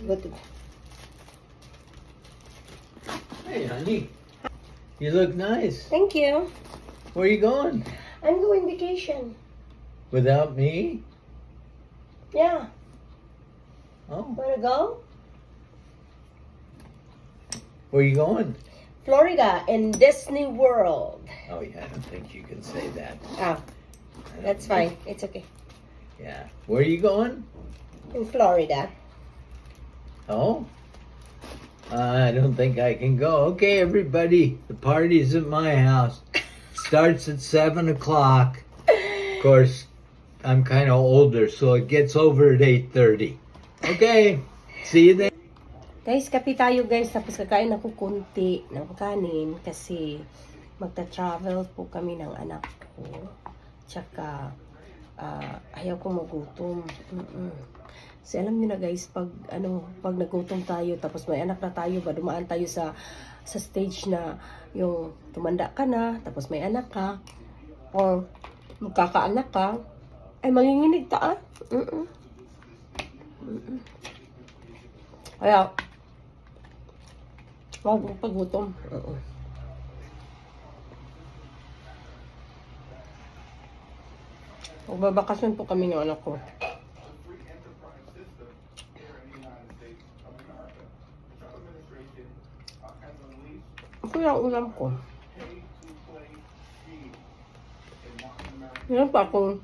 Go to. Hey, honey. You look nice. Thank you. Where are you going? I'm going vacation. Without me? Yeah. Oh. Wanna go? Where are you going? Florida and Disney World. Oh, yeah, I don't think you can say that. Ah, that's fine. It's okay. Yeah. Where are you going? In Florida. Oh? I don't think I can go. Okay, everybody. The party's at my house. Starts at 7 o'clock. Of course, I'm kind of older, so it gets over at 8:30. Okay. See you then. Guys, kape tayo guys. Tapos kakain ako kunti ng kanin kasi magta-travel po kami ng anak ko. Tsaka ayaw kong magutom. Kasi alam nyo na guys, pag nagutom tayo, tapos may anak na tayo, ba dumaan tayo sa stage na yung tumanda ka na, tapos may anak ka, or magkakaanak ka, ay manginginig ta ah. Kaya, wag mo pagutom. Magbabakasyon po kami ng anak ko. Ito yung ulam ko. Meron pa akong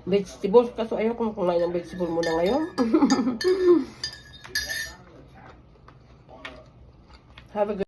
vegetables kasi ayaw kong kumain ng vegetable muna ngayon. Have a good